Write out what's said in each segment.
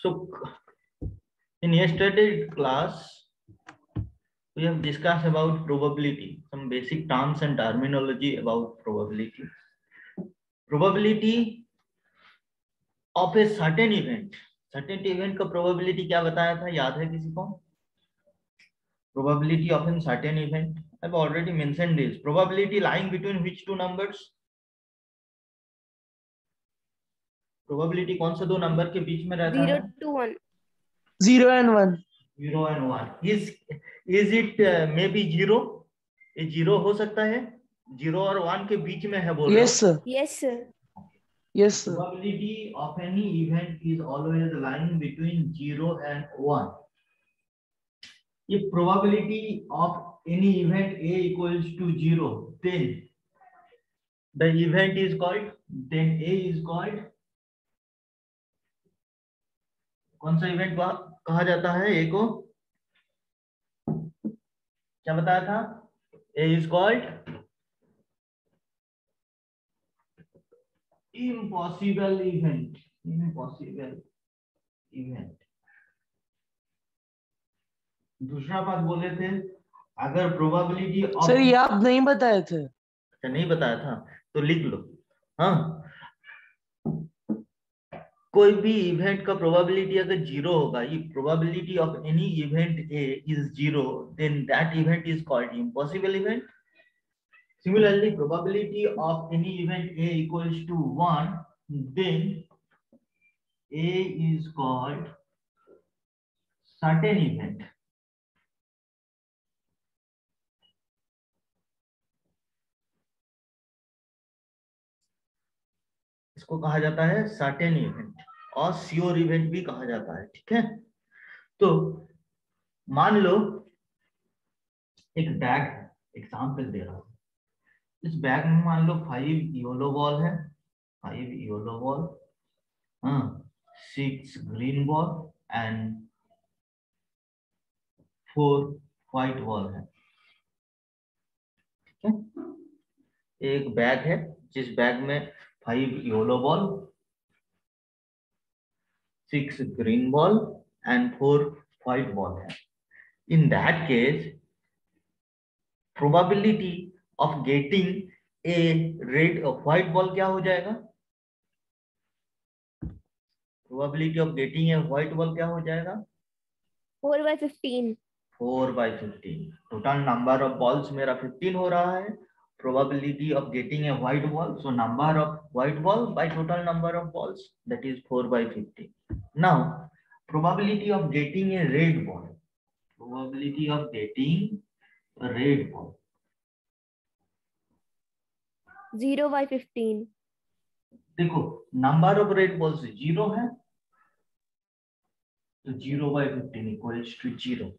So in yesterday's class, we have discussed about probability, some basic terms and terminology about probability. Probability of a certain event का probability क्या बताया था, याद है किसी को? Probability of a certain event, I've already mentioned this. Probability lying between which two numbers? Probability कौन से दो नंबर के बीच में रहता है? 0 to 1. 0 and 1. 0 and 1. Is it maybe 0? ये 0 हो सकता है? 0 और 1 के बीच में है बोल रहे हो? Yes sir. Yes, sir. Yes sir. Probability of any event is always lying between 0 and 1. If probability of any event A equals to 0, then the event is called, then A is called, कौन सा event कहा जाता है A को? क्या बताया था? A is called impossible event. Impossible event. दूसरा बात बोले थे, अगर प्रोबेबिलिटी ऑफ, सर ये आप नहीं बताए थे? अच्छा नहीं बताया था तो लिख लो. हाँ, कोई भी इवेंट का प्रोबेबिलिटी अगर 0 होगा, ये probability of any event A is 0, then that event is called impossible event. Similarly, probability of any event A equals to 1, then A is called certain event. इसको कहा जाता है सर्टेन इवेंट और sure event भी कहा जाता है. ठीक है, तो मान लो एक बैग है, एग्जाम्पल दे रहा हूं. इस बैग में मान लो 5 येलो बॉल है, 5 yellow ball, 6 green ball and 4 white ball है. ठीक है, एक बैग है जिस बैग में 5 yellow ball, 6 green ball and 4 white ball है. In that case, probability of getting a red white ball क्या हो जाएगा? Probability of getting a white ball क्या हो जाएगा? 4/15. 4/15. Total number of balls मेरा 15 हो रहा है. Probability of getting a white ball, so number of white ball by total number of balls, that is 4/15. Now, probability of getting a red ball. Probability of getting a red ball. 0/15. देखो number of red balls 0 है, तो 0/15 equals to 0.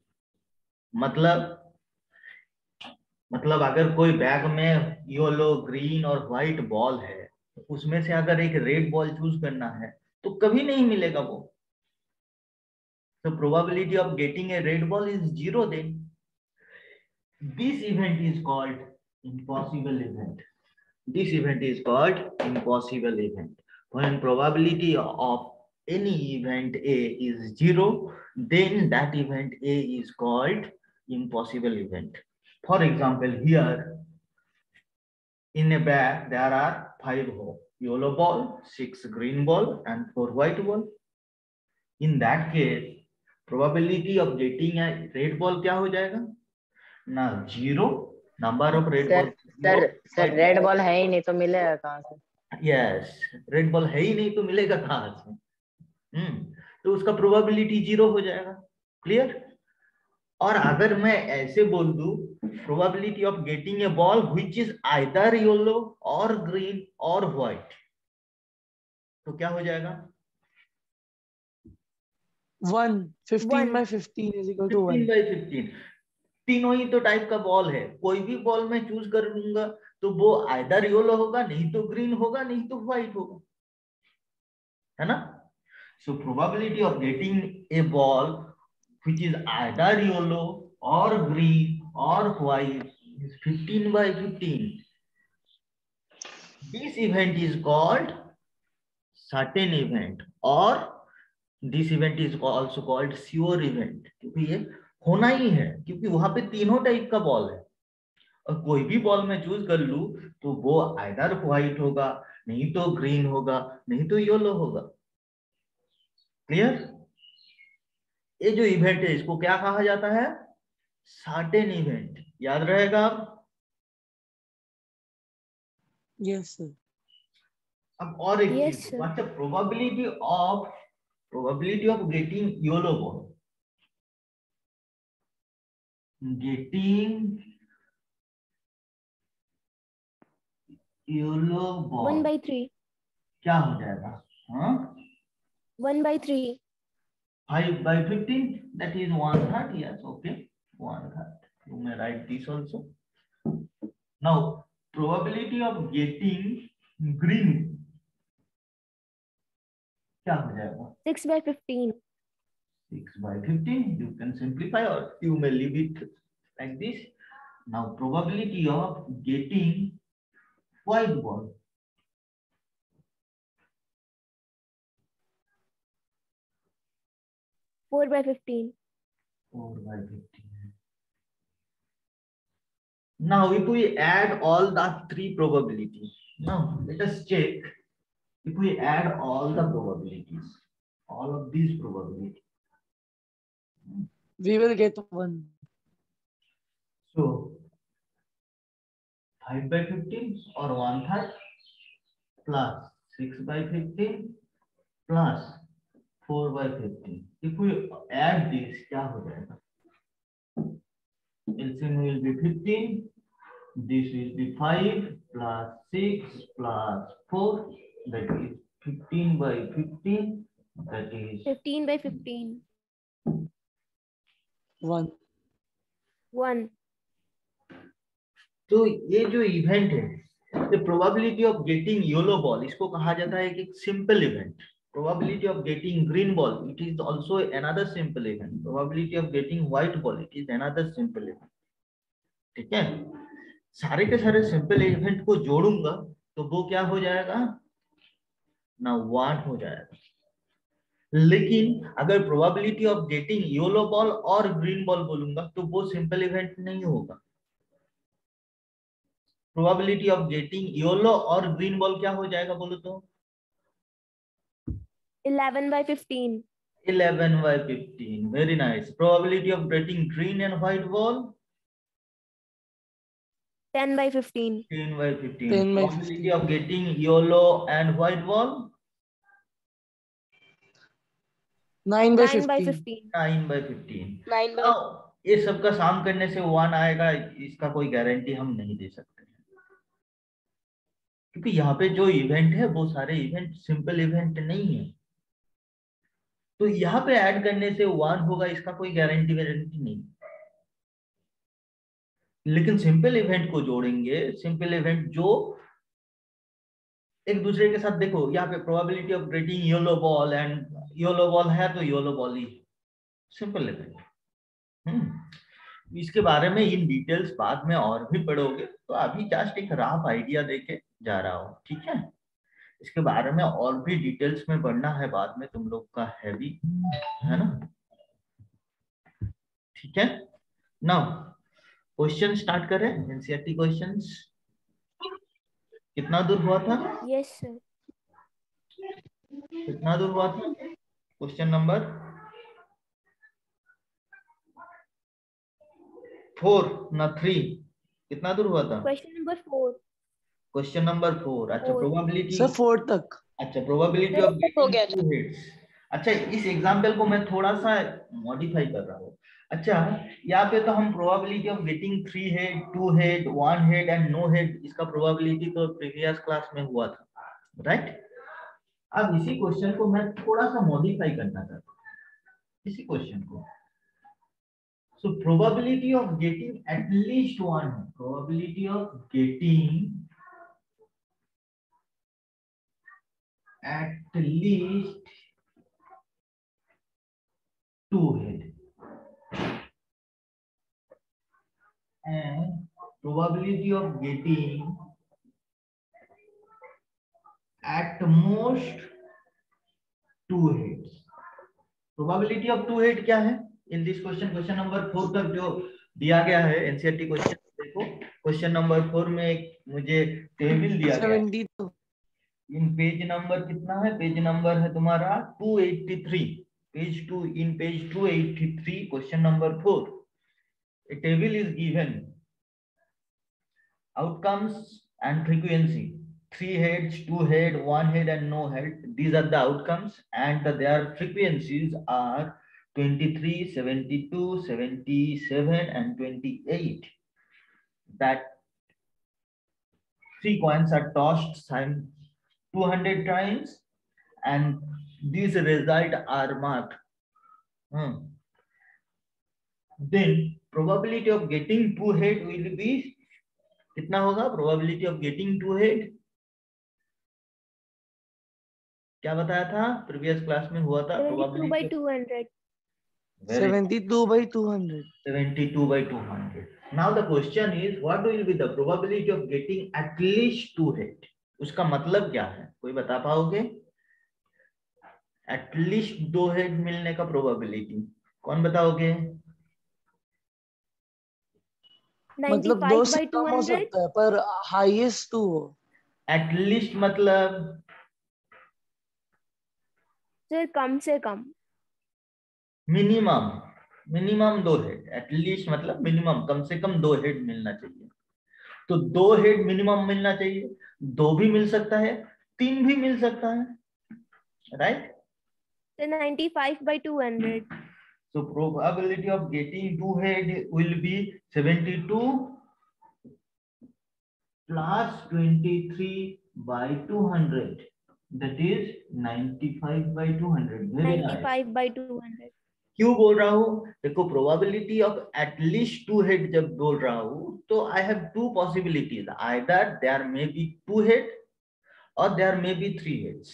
मतलब अगर कोई bag में yellow, green और white ball है, तो उसमें से अगर एक रेड बॉल चूज करना है तो कभी नहीं मिलेगा वो. तो probability of getting a red ball is 0 then. This event is called impossible event. This event is called impossible event. When probability of any event A is 0, then that event A is called impossible event. For example, here in a bag there are 5 yellow ball, 6 green ball and 4 white ball. In that case, probability of getting a red ball क्या हो जाएगा ना? 0. Number of red ball, sir red ball है ही नहीं तो मिलेगा कहाँ से? यस, रेड बॉल है ही नहीं तो मिलेगा कहाँ से? तो उसका प्रोबेबिलिटी 0 हो जाएगा. क्लियर? और अगर मैं ऐसे बोल दूं, probability of getting a ball which is either yellow और ग्रीन और व्हाइट, तो क्या हो जाएगा? 1. 15/15 is equal to 1. 15/15. तीनों ही तो टाइप का बॉल है, कोई भी बॉल मैं चूज कर लूंगा तो वो आइदर येलो होगा, नहीं तो ग्रीन होगा, नहीं तो व्हाइट होगा, है ना? So probability of getting a ball which is either yellow और ग्रीन और white is 15/15. This event is called certain event और this event is also called sure event, क्योंकि ये होना ही है, क्योंकि वहां पे तीनों टाइप का बॉल है और कोई भी बॉल मैं चूज कर लूं तो वो आइदर व्हाइट होगा, नहीं तो ग्रीन होगा, नहीं तो येलो होगा। क्लियर? ये जो इवेंट है इसको क्या कहा जाता है? Certain event. याद रहेगा आप? Yes, sir. अब और एक Yes, चीज, sir. What's the probability of getting yellow ball? Getting yellow ball 1/3. क्या हो जाएगा? हाँ, 1/3. 5/15, that is 1/3. Yes, okay, 1/3. You may write this also. Now, probability of getting green क्या हो जाएगा? 6/15. 6/15. You can simplify or you may leave it like this. Now, probability of getting white ball. 4/15. 4/15. Now, if we add all the three probabilities, now let us check. If we add all the probabilities, all of these probabilities, We will get 1. so 5/15 or 1/3 plus 6/15 plus 4/15. If we add this, क्या हो जाएगा? LCM will be 15. This will be 5 plus 6 plus 4. That is 15/15. That is 15/15. 1. 1. तो ये जो event है, the probability of getting yellow ball, इसको कहा जाता है कि simple event. probability of getting green ball, it is also another simple event. probability of getting white ball, it is another simple event. ठीक है? सारे के सारे सिंपल इवेंट को जोड़ूंगा तो वो क्या हो जाएगा ना? 1 हो जाएगा। लेकिन अगर probability of getting yellow ball और ग्रीन बॉल बोलूंगा तो वो सिंपल इवेंट नहीं होगा। प्रोबेबिलिटी ऑफ गेटिंग येलो और ग्रीन बॉल क्या हो जाएगा बोलो तो? 11/15. 11/15. Very nice. Probability of getting green and white ball? 10/15. 10/15. 10/15. Probability of getting yellow and white ball? 9/15. 9/15. 9/15. 9/15. Now, ये सबका साम करने से 1 आएगा, इसका कोई गारंटी हम नहीं दे सकते, क्योंकि यहाँ पे जो इवेंट है वो सारे इवेंट सिंपल इवेंट नहीं है। तो यहाँ पे ऐड करने से 1 होगा, इसका कोई गारंटी नहीं। लेकिन सिंपल इवेंट को जोड़ेंगे, सिंपल इवेंट जो एक दूसरे के साथ, देखो यहाँ पे probability of getting yellow ball and yellow ball है तो येलो बॉल ही सिंपल इवेंट। इसके बारे में इन डिटेल्स बाद में और भी पढ़ोगे, तो अभी जस्ट एक रफ आइडिया देके जा रहा हूँ, ठीक है? इसके बारे में और भी डिटेल्स में पढ़ना है बाद में, तुम लोग का हैवी है ना? ठीक है। नाउ क्वेश्चन स्टार्ट करें। एनसीईआरटी क्वेश्चंस कितना दूर हुआ था? Yes, sir. कितना दूर हुआ था? क्वेश्चन नंबर 4 ना 3? कितना दूर हुआ था? Question number 4. Question number 4। अच्छा, 4. प्रोबेबिलिटी। Sir, 4 तक. अच्छा, प्रोबेबिलिटी ऑफ गेटिंग 2 हिट्स। अच्छा, इस एग्जांपल को मैं थोड़ा सा मॉडिफाई कर रहा हूँ। अच्छा, यहाँ पे तो हम probability of getting 3 head, 2 head, 1 head and no head, इसका प्रोबेबिलिटी तो प्रीवियस क्लास में हुआ था, राइट? अब इसी क्वेश्चन को मैं थोड़ा सा मॉडिफाई करना चाहता हूँ, इसी क्वेश्चन को। So probability of getting at least 1, probability of getting at least 2 head and probability of getting at most 2 heads. Probability of two head क्या है in this question? Question number 4 तक जो दिया गया है एनसीईआरटी क्वेश्चन, देखो question number 4 में एक मुझे टेबल दिया गया है। 72 इन पेज नंबर कितना है? पेज नंबर है तुम्हारा 283, page 2, in page 283 question number 4। A table is given outcomes and frequency, 3 heads, 2 head, 1 head and no head. These are the outcomes and their frequencies are 23, 72, 77 and 28. That 3 coins are tossed 200 times and these results are marked. Then probability of getting 2 head will be कितना होगा? Probability of getting two head क्या बताया था? Previous class में हुआ था 72 by 200. 72 by 200. 72 by 200. Now the question is what will be the probability of getting at least 2 head? उसका मतलब क्या है? कोई बता पाओगे? एटलीस्ट 2 हेड मिलने का प्रोबेबिलिटी कौन बताओगे? मतलब 2 95 से by कम हो 200. सकता है पर हाईएस्ट 2 हो। एटलीस्ट मतलब सर कम से कम. Minimum, minimum 2 head. एटलीस्ट मतलब मिनिमम, कम से कम 2 हेड मिलना चाहिए। तो 2 हेड मिनिमम मिलना चाहिए। 2 भी मिल सकता है, 3 भी मिल सकता है, right? So 95 by 200. So probability of getting 2 head will be 72 plus 23 by 200. That is 95 by 200. Very nice. 95 by 200. क्यों बोल रहा हूं? देखो प्रोबेबिलिटी ऑफ एटलीस्ट 2 हेड जब बोल रहा हूं तो I have 2 possibilities, either there may be 2 head और there may be 3 heads.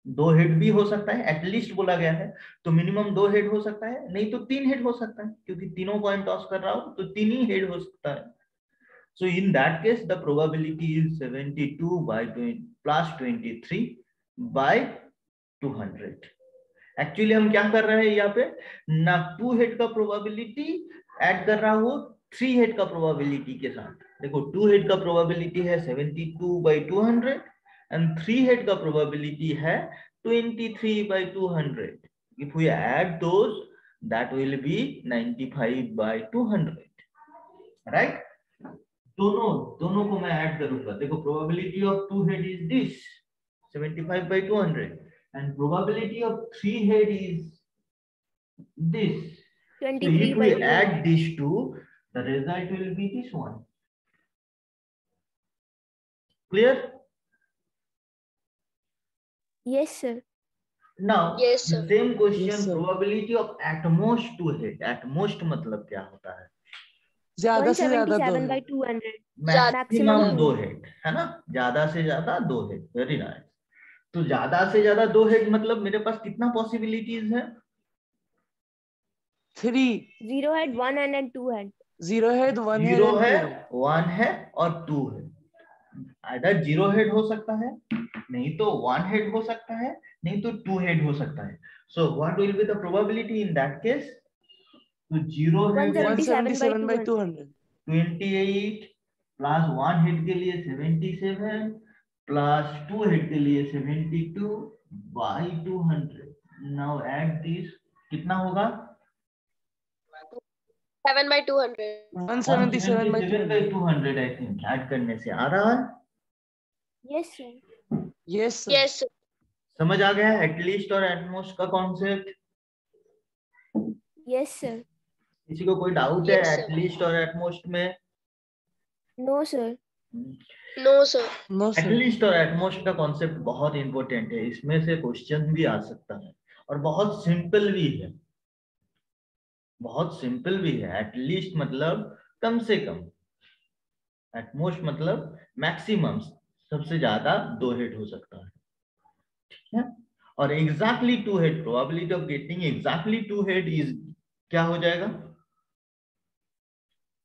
2 head भी हो सकता है, एटलीस्ट बोला गया है तो मिनिमम 2 हेड हो सकता है, नहीं तो 3 हेड हो सकता है, क्योंकि तीनों कॉइन टॉस कर रहा हूं तो 3 ही हेड हो सकता है। So in that case the probability is 72 by 20 plus 23 by 200. Actually हम क्या कर रहे हैं यहाँ पे? ना 2 हेड का प्रोबेबिलिटी ऐड कर रहा हूँ 3 हेड का प्रोबेबिलिटी के साथ। देखो 2 हेड का प्रोबेबिलिटी है 72 by 200 and 3 हेड का प्रोबेबिलिटी है 23 by 200. If we add those, that will be 95 by 200, right? दोनों को मैं ऐड करूंगा। देखो probability of 2 head is this 75 by 200 and probability of 3 head is this. So 23 if by we 200. add these two, the result will be this one. Clear? Yes sir. Now Yes, the sir. same question, Yes, sir. probability of at most 2 head. At most मतलब क्या होता है? ज्यादा से ज्यादा 177 by 2 200. Maximum Maximum 2 2. Head, है ना? ज्यादा से ज्यादा 2 हेड। Very nice. तो ज्यादा से ज्यादा 2 हेड मतलब मेरे पास कितना पॉसिबिलिटीज है? 3 0 head, 1 hand and 2 hand. 0 head 1 head 0 and 2 है, हेड। 1 है और 2 है। आइदर 0 हेड हो सकता है, नहीं तो 1 हेड हो सकता है, नहीं तो 2 हेड हो सकता है। So what will be the probability in that case? तो 0 head 177 by 177 by 200. 200 28 plus 1 head के लिए 77 प्लस 2 हेड के लिए 72 बाई 200। नाउ ऐड दिस, कितना होगा? 7 by 200. 177 by 177 by 200। 200 I think add करने से आ रहा है। Yes sir. Yes sir. Yes, sir. समझ आ गया एटलीस्ट और एटमोस्ट का कॉन्सेप्ट? Yes sir. किसी को कोई डाउट है Yes, sir. एटलीस्ट और एटमोस्ट में? No sir. No, sir. No sir. At least और एटमोस्ट का कॉन्सेप्ट बहुत इंपॉर्टेंट है, इसमें से क्वेश्चन भी आ सकता है और बहुत सिंपल भी है। बहुत सिंपल भी है। एटलीस्ट मतलब कम से कम, एटमोस्ट मतलब मैक्सिमम, सबसे ज्यादा 2 हेड हो सकता है, ठीक है? और exactly 2 head, probability of getting exactly 2 head is क्या हो जाएगा?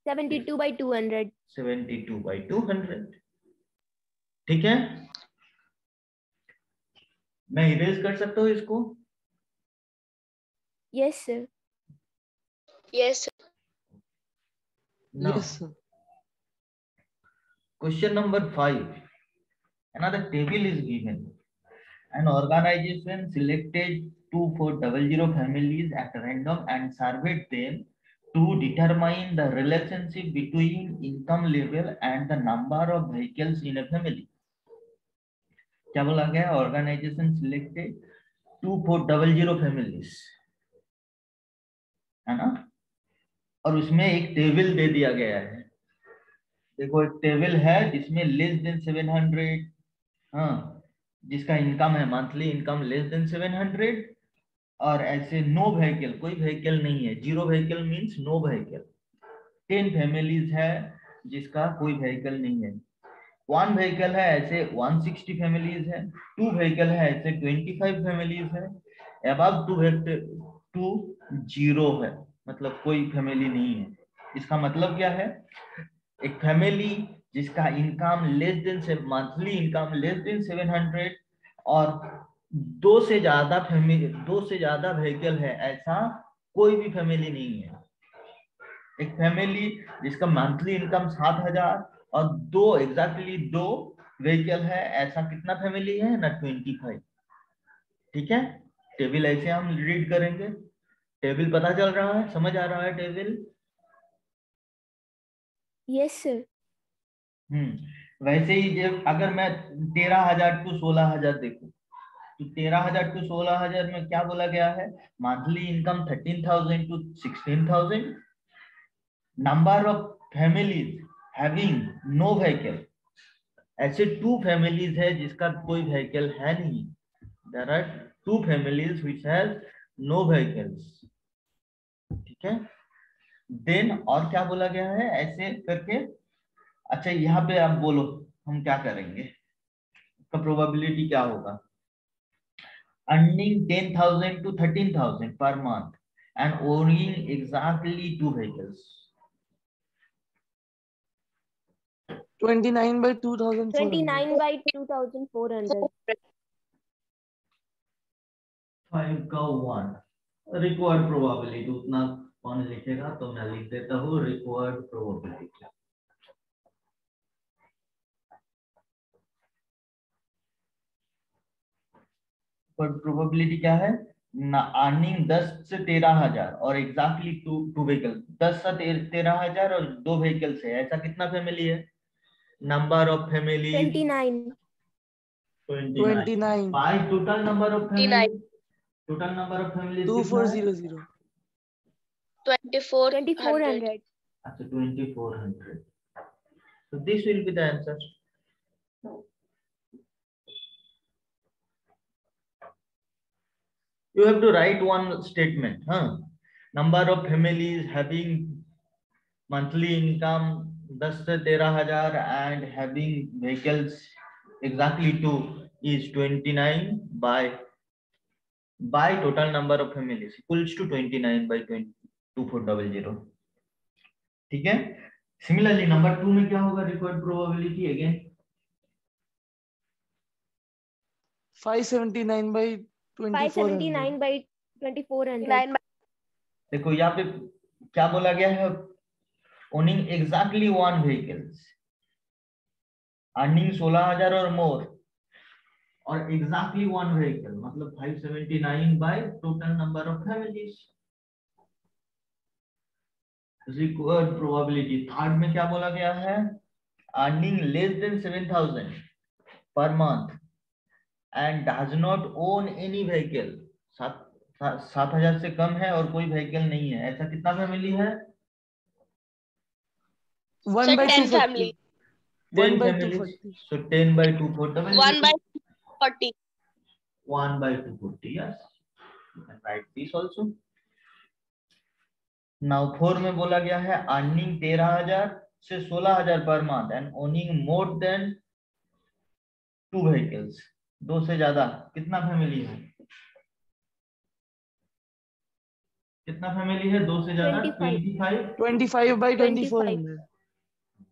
72 by 200. 72 by 200, ठीक है? मैं इरेज कर सकता हूँ इसको? Yes, sir. Yes, sir. Now, Yes, sir. question number 5. Another table is given. An organization selected 2400 families at random and surveyed them to determine the relationship between income level and the number of vehicles in a family. क्या बोला गया? Organisation selected 2400 families, है ना, और उसमें एक table दे दिया गया है। देखो एक टेबल है जिसमें लेस देन 700, हाँ, जिसका इनकम है मंथली इनकम लेस देन 700, और ऐसे नो व्हीकल, कोई व्हीकल नहीं है, 0 vehicle means no vehicle. 10 families है जिसका कोई व्हीकल नहीं है। 1 व्हीकल है ऐसे 160 फैमिलीज है। 2 व्हीकल है ऐसे 25 फैमिलीज है। अबव 2 0 है, मतलब कोई फैमिली नहीं है। इसका मतलब क्या है? एक फैमिली जिसका इनकम लेस देन से मंथली इनकम लेस देन 700 और 2 से ज्यादा फैमिली, 2 से ज्यादा व्हीकल है, ऐसा कोई भी फैमिली नहीं है। एक फैमिली जिसका मंथली इनकम 7000 और 2 एग्जैक्टली 2 व्हीकल है, ऐसा कितना फैमिली है ना? 25। ठीक है, टेबल ऐसे हम रीड करेंगे। टेबल पता चल रहा है? समझ आ रहा है टेबल? Yes, sir. वैसे ही जब अगर मैं 13000 टू 16000 देखूं तो 13000 टू 16000 में क्या बोला गया है? Monthly income 13000 to 16000, number of families having no vehicle, ऐसे 2 फैमिलीज है जिसका कोई व्हीकल है नहीं। There are 2 families which has no vehicles. ठीक है, देन और क्या बोला गया है ऐसे करके? अच्छा, यहाँ पे आप बोलो हम क्या करेंगे, इसका प्रोबेबिलिटी क्या होगा? Earning 10,000 to 13,000 per month and owning exactly 2 vehicles. 29 by 2400. 29 by 2400. 5 का 1 रिक्वायर्ड प्रोबेबिलिटी उतना कौन लिखेगा, तो मैं लिख देता हूँ रिक्वायर्ड प्रोबेबिलिटी। पर प्रोबेबिलिटी क्या है? अर्निंग 10 से 13000 और एग्जैक्टली 2 व्हीकल। 10 से 13000 और 2 व्हीकल से, ऐसा कितना फैमिली है? Number of family 29. 29. By total number of 29. Family. Total number of family 2400. 2400. अच्छा 2400। so this will be the answer. You have to write one statement, number of families having monthly income 10 से 13000 and having vehicles exactly 2 is 29 by total number of families equals to 29 by 2400। ठीक है, similarly number 2 में क्या होगा? Required probability again 579 by 2400. 579 by 2400. देखो यहाँ पे क्या बोला गया है? ओनिंग एग्जैक्टली 1 व्हीकल्स, अर्निंग 16000 और मोर, और एग्जैक्टली 1 व्हीकल, मतलब 579 by total number of families. Required probability third में क्या बोला गया है? Earning less than 7000 per month and does not own any vehicle, 7000 से कम है और कोई व्हीकल नहीं है, ऐसा कितना फैमिली है? 1 by 10 240. family. 1 by 10 families. 240. So 10 by 240. 1 by 40. 1 by 240. Yes, you can write this also. Now 4 में बोला गया है अर्निंग 13000 से 16000 per month and owning more than 2 vehicles, 2 से ज्यादा। कितना फैमिली है? कितना फैमिली है 2 से ज्यादा? 25। 25 by 2400.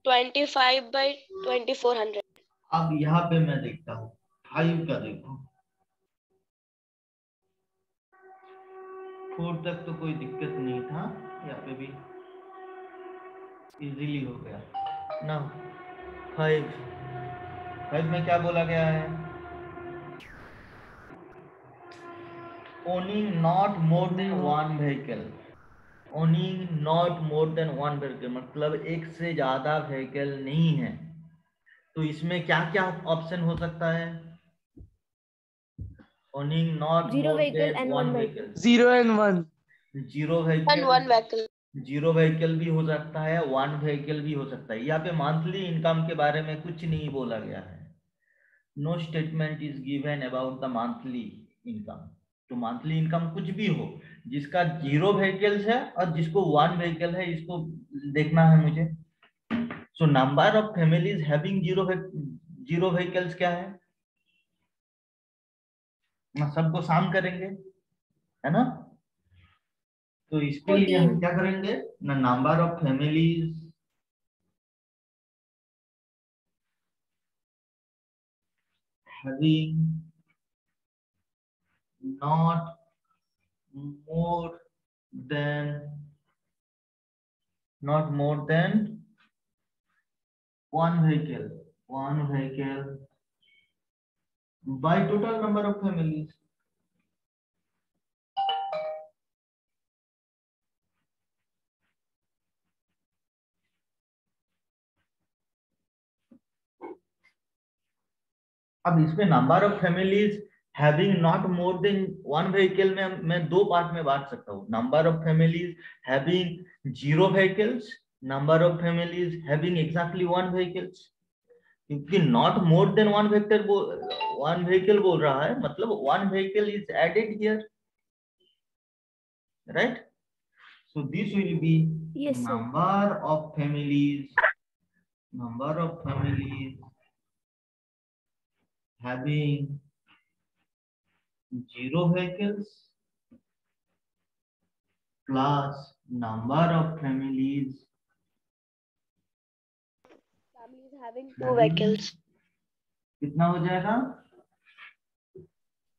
25 by 2400. अब यहाँ पे मैं देखता हूँ 5 का। देखो 4 तक तो कोई दिक्कत नहीं था, यहाँ पे भी इजीली हो गया ना। 5 में क्या बोला गया है? owning not more than one vehicle, owning not more than one vehicle मतलब एक से ज्यादा व्हीकल नहीं है। तो इसमें क्या क्या ऑप्शन हो सकता है? owning not Zero more vehicle than and one one vehicle, 0 and 1. Zero And vehicle, one vehicle. Zero vehicle भी हो सकता है, वन व्हीकल भी हो सकता है। यहाँ पे मंथली इनकम के बारे में कुछ नहीं बोला गया है। No statement is given about the monthly income. तो मंथली इनकम कुछ भी हो, जिसका जीरो व्हीकल्स है और जिसको वन व्हीकल है, इसको देखना है मुझे। So number of families having zero vehicles क्या है? सबको शाम करेंगे, है ना? तो इसके लिए हम 14. क्या करेंगे ना, number of families having not more than one vehicle by total number of families। अब इसमें number of families having not more than one vehicle में मैं दो पार्ट में बांट सकता हूँ। Number of families having zero vehicles, number of families having exactly one vehicles. क्योंकि not more than one vehicle बोल रहा है, मतलब one vehicle is added here, right? So this will be Yes, sir. number of families having zero vehicles plus number of families Having two vehicles. कितना हो जाएगा?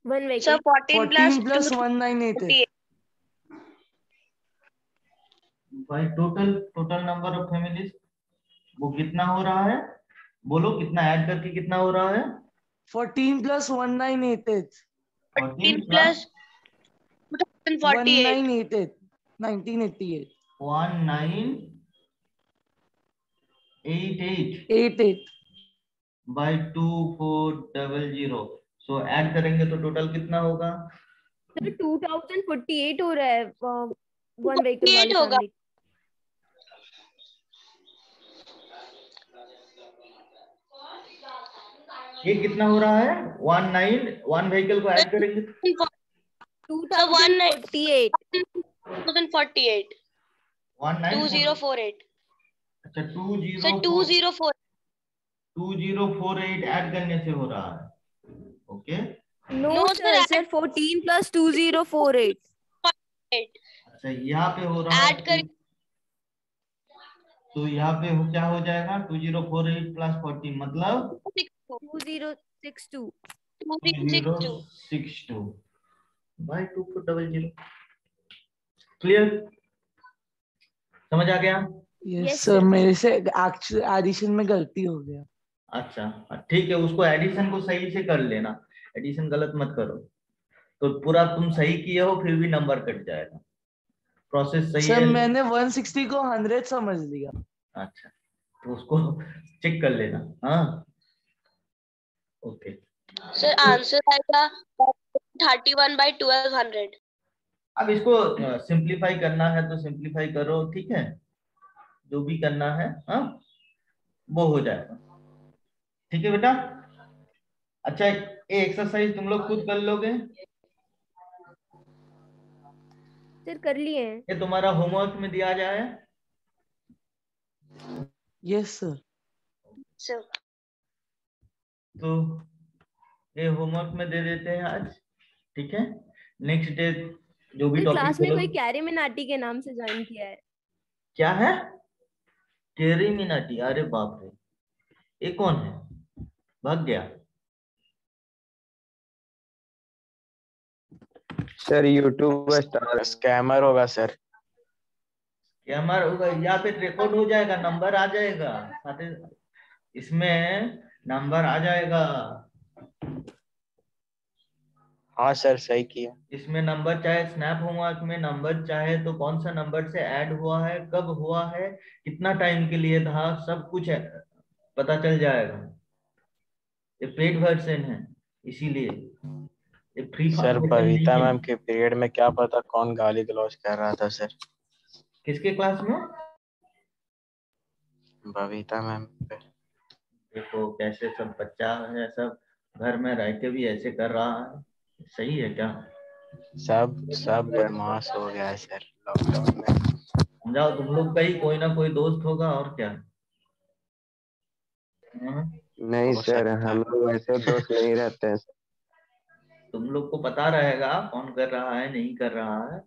One vehicle. So 14 plus 14 plus 2, 198. भाई total number of families वो कितना हो रहा है? बोलो कितना ऐड करके कितना हो रहा है? 14 plus 1988. 14 plus 2048. 1988. 1988. 1988 88. by 2400। So add करेंगे तो टोटल कितना होगा? Sir, 2048 हो रहा है one vehicle 48 वाली होगा। family। ये कितना हो रहा है? 1 व्हीकल को ऐड करेंगे 2048। 2048. 2048. अच्छा So 2048. 2048 ऐड करने से हो रहा है। Okay No, No, sir, sir, sir, 14 plus 2048। अच्छा यहाँ पे हो रहा Add है, तो यहाँ पे क्या हो जाएगा? 2048 प्लस 14 मतलब 2062। 2062 बाय 2400। क्लियर? समझ आ गया? Yes, Yes, sir. sir. मेरे से एक्चुअल एडिशन में गलती हो गया। अच्छा ठीक है, उसको एडिशन को सही से कर लेना, एडिशन गलत मत करो। तो पूरा तुम सही किए हो फिर भी नंबर कट जाएगा, प्रोसेस सही सर है। मैंने 160 को 100 समझ लिया। अच्छा तो उसको चेक कर लेना। हाँ ओके। Sir, answer आएगा 31 by 1200. अब इसको सिंप्लीफाई करना है तो सिंप्लीफाई करो, ठीक है? जो भी करना है हाँ वो हो जाएगा, ठीक है बेटा? अच्छा ये एक्सरसाइज तुम लोग खुद कर लोगे? सर कर लिए हैं। ये तुम्हारा होमवर्क में दिया जाए। Yes sir. So तो ये होमवर्क में दे देते हैं आज, ठीक है? नेक्स्ट डे जो भी सर टॉपिक क्लास में कोई कैरी मिनाटी के नाम से ज्वाइन किया है। क्या है? कैरी मिनाटी? अरे बाप रे, ये कौन है? भाग गया? सर यूट्यूब स्टार स्कैमर होगा सर। कैमरा होगा या फिर रिकॉर्ड हो जाएगा, नंबर आ जाएगा साथ, इसमें नंबर आ जाएगा। हाँ सर सही किया। इसमें नंबर चाहे स्नैप होमवर्क में नंबर चाहे तो कौन सा नंबर से ऐड हुआ है, कब हुआ है, कितना टाइम के लिए था, सब कुछ है, पता चल जाएगा। ये पेड वर्जन है इसीलिए, ये फ्री सर वर्जन नहीं बबीता है। मैम के पीरियड में क्या पता कौन गाली गलौज कर रहा था सर। किसके क्लास में? बबीता मैम पे। देखो कैसे सब बच्चा है, सब घर में रह के भी ऐसे कर रहा है, सही है क्या? सब बदमाश हो गया है सर लॉकडाउन में। समझाओ, तुम लोग का ही कोई ना कोई दोस्त होगा और क्या। नहीं हो सर, सकता हम है। लोग ऐसे दोस्त नहीं रहते हैं। तुम लोग को पता रहेगा कौन कर रहा है नहीं कर रहा है,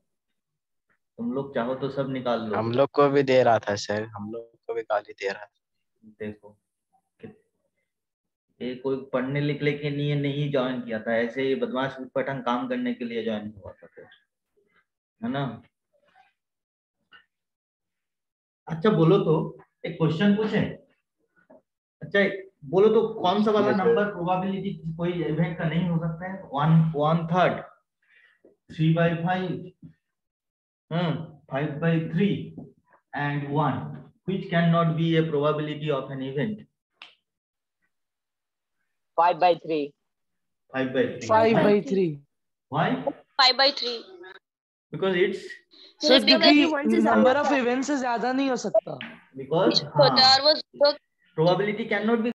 तुम लोग चाहो तो सब निकाल लो। हम लोग को भी दे रहा था सर, हम लोग को भी गाली दे रहा था। देखो ये कोई पढ़ने लिखने के लिए नहीं ज्वाइन किया था, ऐसे ही बदमाश पठन काम करने के लिए ज्वाइन हुआ था फिर, है ना? अच्छा बोलो तो, एक क्वेश्चन पूछे। अच्छा बोलो तो, कौन सा वाला नंबर प्रोबेबिलिटी कोई इवेंट का नहीं हो सकता है? 1/3, 3/5, 5/3 and 1, which cannot be a probability of an event? 5/3. 5/3. 5/3 Why? 5/3. Because it's sir, क्योंकि everyone से ज्यादा नंबर ऑफ इवेंट से ज्यादा नहीं हो सकता। because और वो probability cannot be